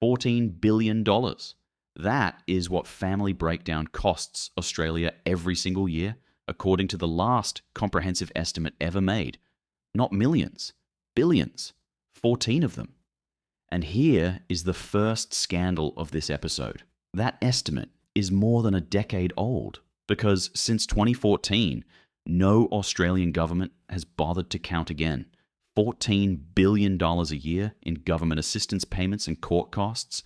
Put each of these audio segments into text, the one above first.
$14 billion. That is what family breakdown costs Australia every single year, according to the last comprehensive estimate ever made. Not millions, billions, 14 of them. And here is the first scandal of this episode. That estimate is more than a decade old, because since 2014, no Australian government has bothered to count again. $14 billion a year in government assistance payments and court costs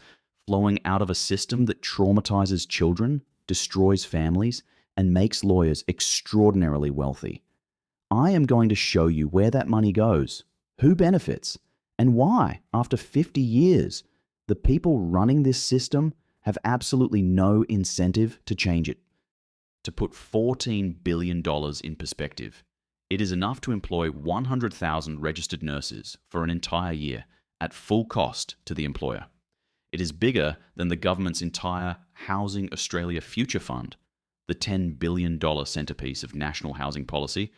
flowing out of a system that traumatizes children, destroys families, and makes lawyers extraordinarily wealthy. I am going to show you where that money goes, who benefits, and why, after 50 years, the people running this system have absolutely no incentive to change it. To put $14 billion in perspective, it is enough to employ 100,000 registered nurses for an entire year at full cost to the employer. It is bigger than the government's entire Housing Australia Future Fund, the $10 billion centrepiece of national housing policy,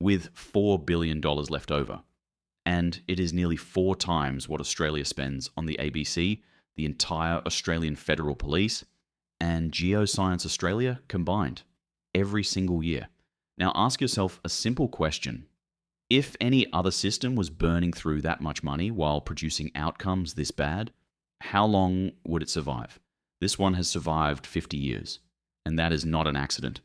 with $4 billion left over. And it is nearly 4 times what Australia spends on the ABC, the entire Australian Federal Police, and Geoscience Australia combined, every single year. Now ask yourself a simple question. If any other system was burning through that much money while producing outcomes this bad, how long would it survive? This one has survived 50 years, and that is not an accident.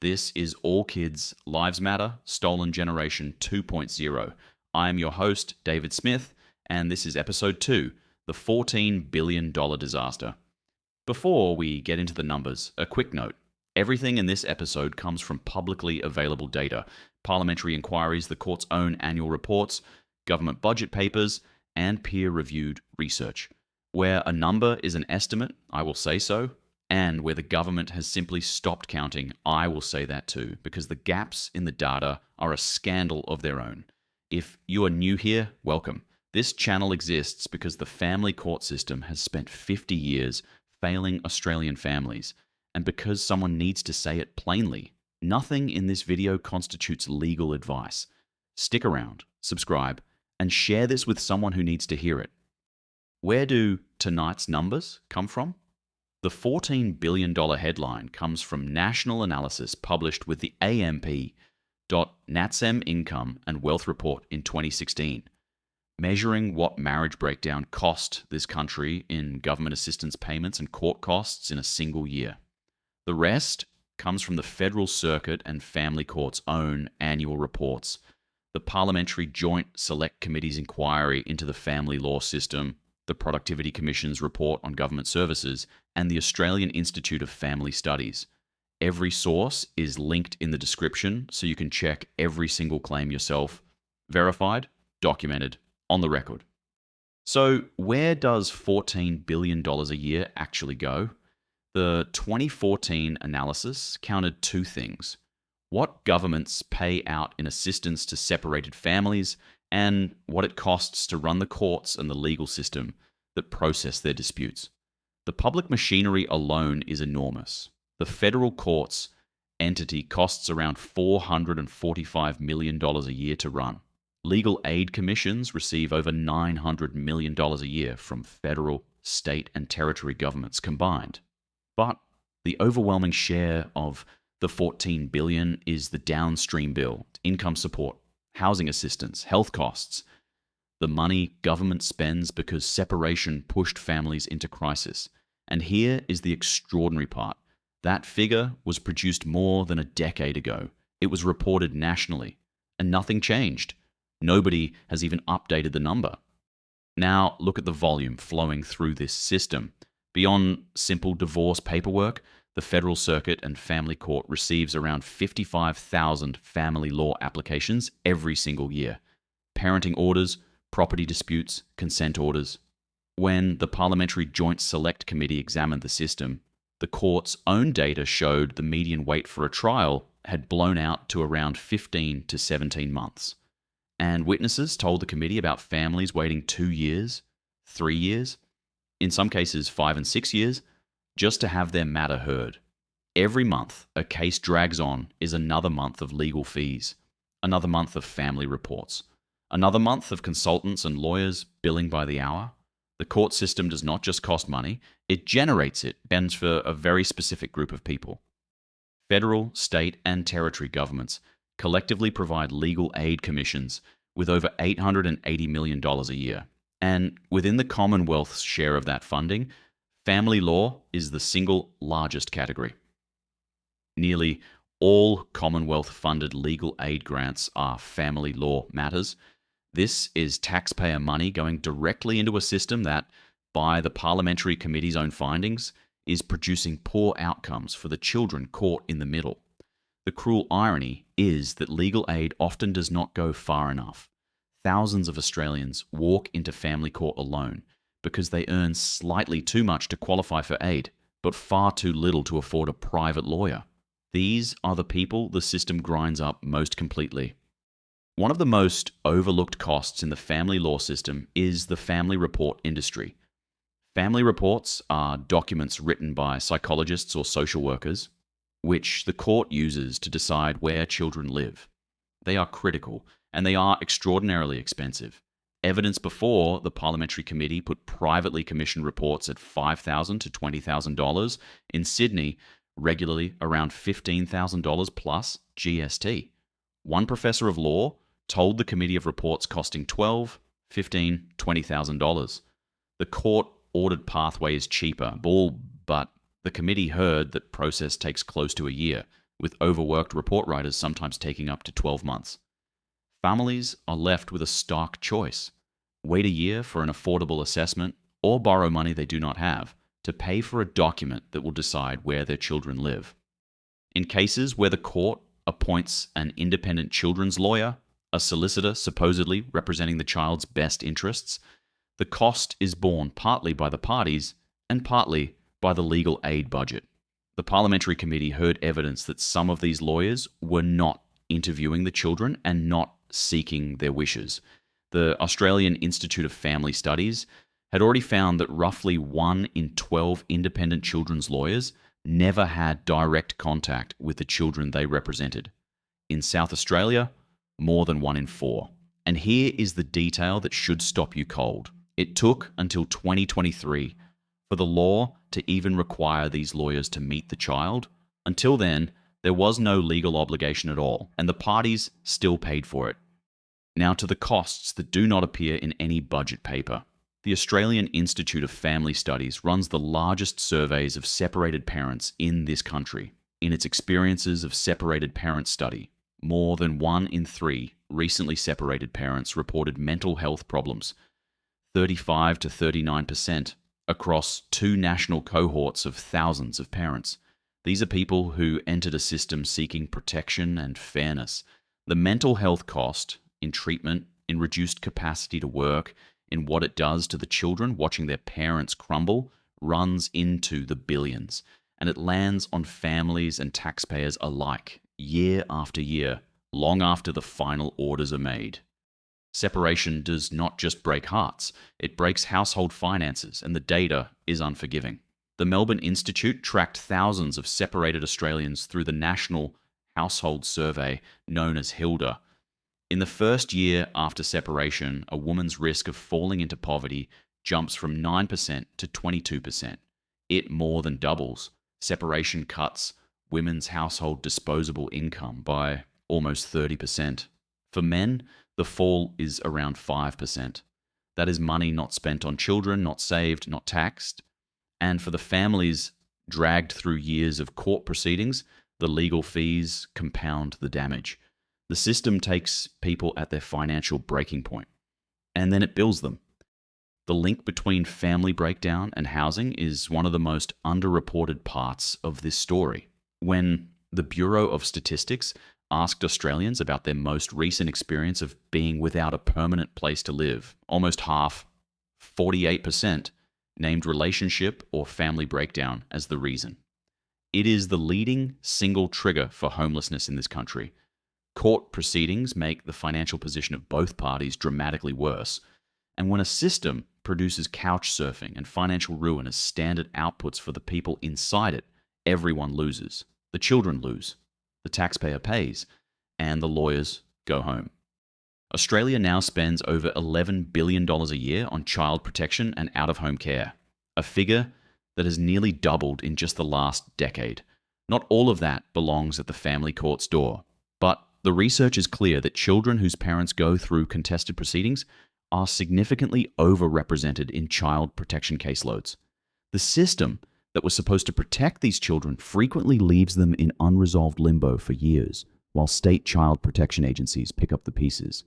This is All Kids, Lives Matter, Stolen Generation 2.0. I am your host, David Smith, and this is episode 2, the $14 billion disaster. Before we get into the numbers, a quick note. Everything in this episode comes from publicly available data, parliamentary inquiries, the court's own annual reports, government budget papers, and peer-reviewed research. Where a number is an estimate, I will say so, and where the government has simply stopped counting, I will say that too, because the gaps in the data are a scandal of their own. If you are new here, welcome. This channel exists because the family court system has spent 50 years failing Australian families, and because someone needs to say it plainly. Nothing in this video constitutes legal advice. Stick around, subscribe, and share this with someone who needs to hear it. Where do tonight's numbers come from? The $14 billion headline comes from national analysis published with the AMP.NATSEM Income and Wealth Report in 2016, measuring what marriage breakdown cost this country in government assistance payments and court costs in a single year. The rest comes from the Federal Circuit and Family Court's own annual reports, the Parliamentary Joint Select Committee's inquiry into the family law system, the Productivity Commission's report on government services, and the Australian Institute of Family Studies. Every source is linked in the description, so you can check every single claim yourself. Verified, documented, on the record. So where does $14 billion a year actually go? The 2014 analysis counted 2 things: what governments pay out in assistance to separated families, and what it costs to run the courts and the legal system that process their disputes. The public machinery alone is enormous. The federal courts entity costs around $445 million a year to run. Legal aid commissions receive over $900 million a year from federal, state, and territory governments combined. But the overwhelming share of the $14 billion is the downstream bill, income support, housing assistance, health costs, the money government spends because separation pushed families into crisis. And here is the extraordinary part. That figure was produced more than a decade ago. It was reported nationally, and nothing changed. Nobody has even updated the number. Now look at the volume flowing through this system. Beyond simple divorce paperwork, the Federal Circuit and Family Court receives around 55,000 family law applications every single year. Parenting orders, property disputes, consent orders. When the Parliamentary Joint Select Committee examined the system, the court's own data showed the median wait for a trial had blown out to around 15 to 17 months. And witnesses told the committee about families waiting 2 years, 3 years, in some cases 5 and 6 years, just to have their matter heard. Every month a case drags on is another month of legal fees, another month of family reports, another month of consultants and lawyers billing by the hour. The court system does not just cost money, it generates it, bends for a very specific group of people. Federal, state, and territory governments collectively provide legal aid commissions with over $880 million a year. And within the Commonwealth's share of that funding, family law is the single largest category. Nearly all Commonwealth-funded legal aid grants are family law matters. This is taxpayer money going directly into a system that, by the Parliamentary Committee's own findings, is producing poor outcomes for the children caught in the middle. The cruel irony is that legal aid often does not go far enough. Thousands of Australians walk into family court alone because they earn slightly too much to qualify for aid, but far too little to afford a private lawyer. These are the people the system grinds up most completely. One of the most overlooked costs in the family law system is the family report industry. Family reports are documents written by psychologists or social workers, which the court uses to decide where children live. They are critical, and they are extraordinarily expensive. Evidence before the Parliamentary Committee put privately commissioned reports at $5,000 to $20,000. In Sydney, regularly around $15,000 plus GST. One professor of law told the committee of reports costing $12,000, $15,000, $20,000. The court ordered pathway is cheaper, but the committee heard that process takes close to a year, with overworked report writers sometimes taking up to 12 months. Families are left with a stark choice: wait a year for an affordable assessment, or borrow money they do not have to pay for a document that will decide where their children live. In cases where the court appoints an independent children's lawyer, a solicitor supposedly representing the child's best interests, the cost is borne partly by the parties and partly by the legal aid budget. The Parliamentary Committee heard evidence that some of these lawyers were not interviewing the children and not seeking their wishes. The Australian Institute of Family Studies had already found that roughly 1 in 12 independent children's lawyers never had direct contact with the children they represented. In South Australia, more than 1 in 4. And here is the detail that should stop you cold. It took until 2023 for the law to even require these lawyers to meet the child. Until then, there was no legal obligation at all, and the parties still paid for it. Now to the costs that do not appear in any budget paper. The Australian Institute of Family Studies runs the largest surveys of separated parents in this country. In its Experiences of Separated Parents study, more than 1 in 3 recently separated parents reported mental health problems, 35 to 39%, across 2 national cohorts of thousands of parents. These are people who entered a system seeking protection and fairness. The mental health cost in treatment, in reduced capacity to work, in what it does to the children watching their parents crumble, runs into the billions, and it lands on families and taxpayers alike, year after year, long after the final orders are made. Separation does not just break hearts, it breaks household finances, and the data is unforgiving. The Melbourne Institute tracked thousands of separated Australians through the National Household Survey known as HILDA. In the first year after separation, a woman's risk of falling into poverty jumps from 9% to 22%. It more than doubles. Separation cuts women's household disposable income by almost 30%. For men, the fall is around 5%. That is money not spent on children, not saved, not taxed. And for the families dragged through years of court proceedings, the legal fees compound the damage. The system takes people at their financial breaking point, and then it bills them. The link between family breakdown and housing is one of the most underreported parts of this story. When the Bureau of Statistics asked Australians about their most recent experience of being without a permanent place to live, almost half, 48%, named relationship or family breakdown as the reason. It is the leading single trigger for homelessness in this country. Court proceedings make the financial position of both parties dramatically worse, and when a system produces couch surfing and financial ruin as standard outputs for the people inside it, everyone loses. The children lose, the taxpayer pays, and the lawyers go home. Australia now spends over $11 billion a year on child protection and out-of-home care, a figure that has nearly doubled in just the last decade. Not all of that belongs at the family court's door, but the research is clear that children whose parents go through contested proceedings are significantly overrepresented in child protection caseloads. The system that was supposed to protect these children frequently leaves them in unresolved limbo for years, while state child protection agencies pick up the pieces.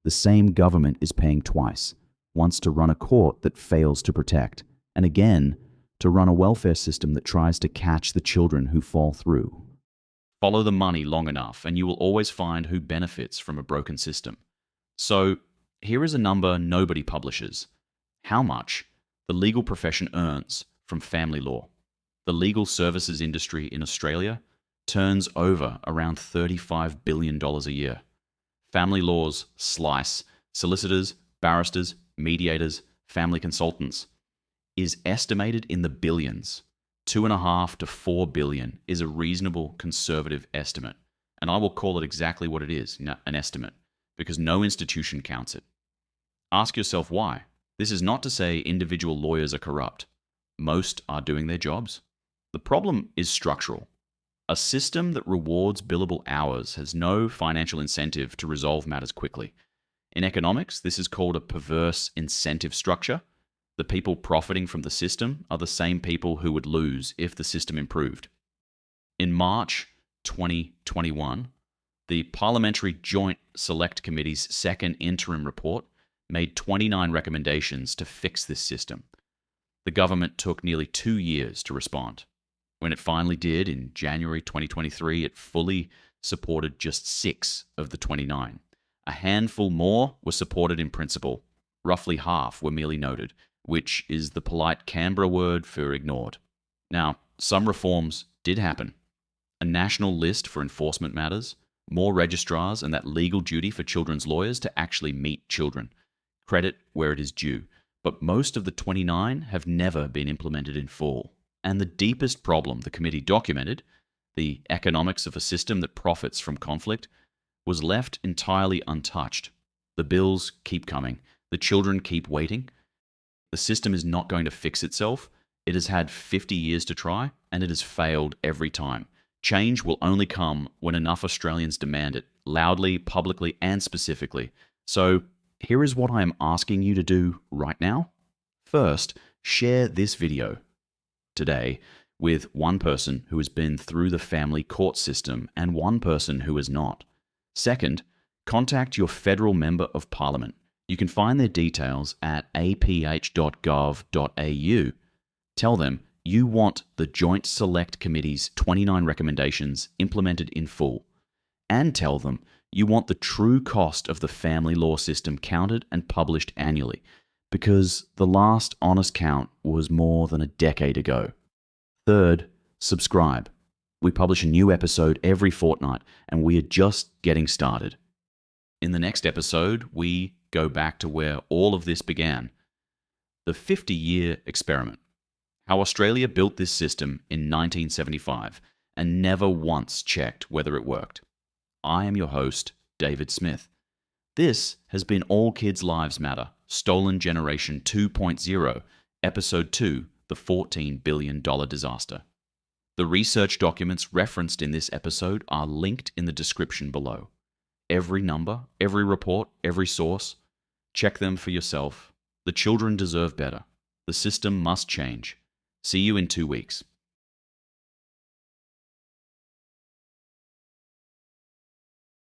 The same government is paying twice, once to run a court that fails to protect, and again to run a welfare system that tries to catch the children who fall through. Follow the money long enough, and you will always find who benefits from a broken system. So, here is a number nobody publishes. How much the legal profession earns from family law. The legal services industry in Australia turns over around $35 billion a year. Family law's slice, solicitors, barristers, mediators, family consultants, is estimated in the billions. 2.5 to 4 billion is a reasonable conservative estimate. And I will call it exactly what it is, an estimate, because no institution counts it. Ask yourself why. This is not to say individual lawyers are corrupt. Most are doing their jobs. The problem is structural. A system that rewards billable hours has no financial incentive to resolve matters quickly. In economics, this is called a perverse incentive structure. The people profiting from the system are the same people who would lose if the system improved. In March 2021, the Parliamentary Joint Select Committee's second interim report made 29 recommendations to fix this system. The government took nearly 2 years to respond. When it finally did, in January 2023, it fully supported just 6 of the 29. A handful more were supported in principle. Roughly half were merely noted, which is the polite Canberra word for ignored. Now, some reforms did happen. A national list for enforcement matters, more registrars, and that legal duty for children's lawyers to actually meet children. Credit where it is due. But most of the 29 have never been implemented in full. And the deepest problem the committee documented, the economics of a system that profits from conflict, was left entirely untouched. The bills keep coming. The children keep waiting. The system is not going to fix itself. It has had 50 years to try, and it has failed every time. Change will only come when enough Australians demand it, loudly, publicly, and specifically. So, here is what I am asking you to do right now. First, share this video today with one person who has been through the family court system and one person who has not. Second, contact your federal member of parliament. You can find their details at aph.gov.au. Tell them you want the Joint Select Committee's 29 recommendations implemented in full. And tell them you want the true cost of the family law system counted and published annually, because the last honest count was more than a decade ago. Third, subscribe. We publish a new episode every fortnight, and we are just getting started. In the next episode, we go back to where all of this began. The 50-year experiment. How Australia built this system in 1975 and never once checked whether it worked. I am your host, David Smith. This has been All Kids' Lives Matter, Stolen Generation 2.0, Episode 2, The $14 Billion Disaster. The research documents referenced in this episode are linked in the description below. Every number, every report, every source, check them for yourself. The children deserve better. The system must change. See you in 2 weeks.